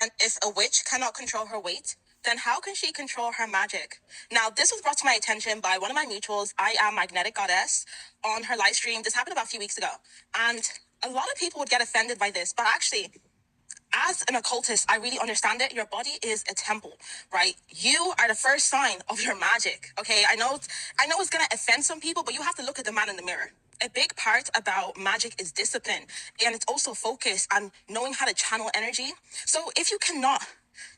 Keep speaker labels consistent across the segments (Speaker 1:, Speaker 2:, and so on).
Speaker 1: And if a witch cannot control her weight, then how can she control her magic? Now, this was brought to my attention by one of my mutuals, I Am Magnetic Goddess, on her live stream. This happened about a few weeks ago. And a lot of people would get offended by this, but actually, as an occultist, I really understand it. Your body is a temple, right? You are the first sign of your magic. Okay, I know it's gonna offend some people, but you have to look at the man in the mirror. A big part about magic is discipline, and it's also focus and knowing how to channel energy. So if you cannot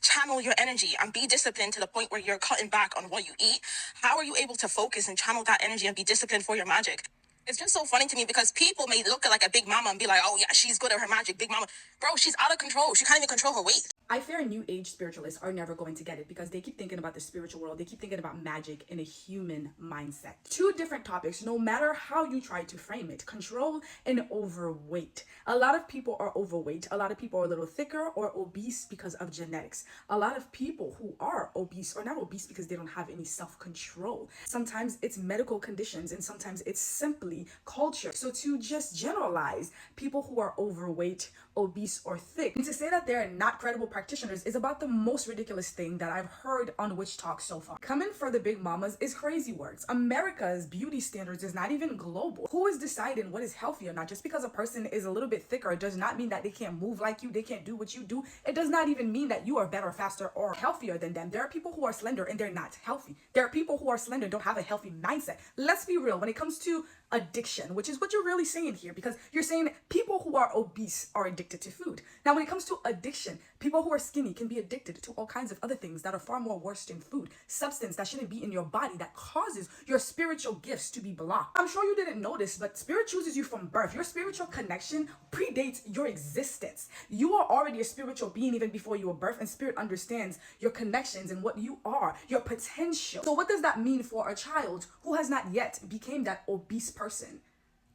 Speaker 1: channel your energy and be disciplined to the point where you're cutting back on what you eat, how are you able to focus and channel that energy and be disciplined for your magic? It's just so funny to me because people may look at like a big mama and be like, oh yeah, she's good at her magic, big mama. Bro, she's out of control. She can't even control her weight.
Speaker 2: I fear new age spiritualists are never going to get it because they keep thinking about the spiritual world. They keep thinking about magic in a human mindset. Two different topics, no matter how you try to frame it: control and overweight. A lot of people are overweight. A lot of people are a little thicker or obese because of genetics. A lot of people who are obese are not obese because they don't have any self-control. Sometimes it's medical conditions and sometimes it's simply culture. So to just generalize people who are overweight, obese, or thick, and to say that they're not credible practitioners is about the most ridiculous thing that I've heard on Witch Talk so far. Coming for the big mamas is crazy words. America's beauty standards is not even global. Who is deciding what is healthy or not? Just because a person is a little bit thicker does not mean that they can't move like you, they can't do what you do. It does not even mean that you are better, faster, or healthier than them. There are people who are slender and they're not healthy. There are people who are slender and don't have a healthy mindset. Let's be real when it comes to addiction, which is what you're really saying here, because you're saying people who are obese are addicted to food. Now, when it comes to addiction, people who are skinny can be addicted to all kinds of other things that are far more worse than food. Substance that shouldn't be in your body that causes your spiritual gifts to be blocked. I'm sure you didn't notice, but spirit chooses you from birth. Your spiritual connection predates your existence. You are already a spiritual being even before you were birthed, and spirit understands your connections and what you are, your potential. So what does that mean for a child who has not yet became that obese person?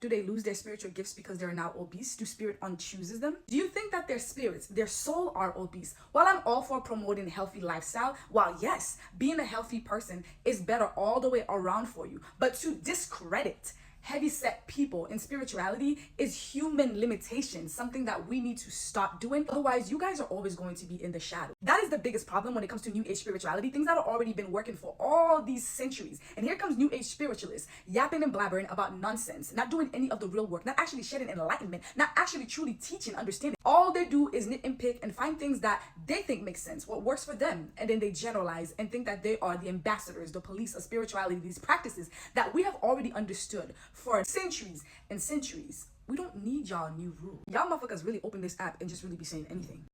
Speaker 2: Do they lose their spiritual gifts because they're now obese? Do spirit unchooses them? Do you think that their spirits, their soul, are obese? While I'm all for promoting healthy lifestyle, while yes, being a healthy person is better all the way around for you, but to discredit heavy-set people in spirituality is human limitation, something that we need to stop doing. Otherwise, you guys are always going to be in the shadow. That is the biggest problem when it comes to new age spirituality, things that have already been working for all these centuries. And here comes new age spiritualists yapping and blabbering about nonsense, not doing any of the real work, not actually shedding enlightenment, not actually truly teaching, understanding. All they do is nit and pick and find things that they think make sense, what works for them, and then they generalize and think that they are the ambassadors, the police of spirituality, these practices that we have already understood for centuries and centuries. We don't need y'all new rules. Y'all motherfuckers really open this app and just really be saying anything.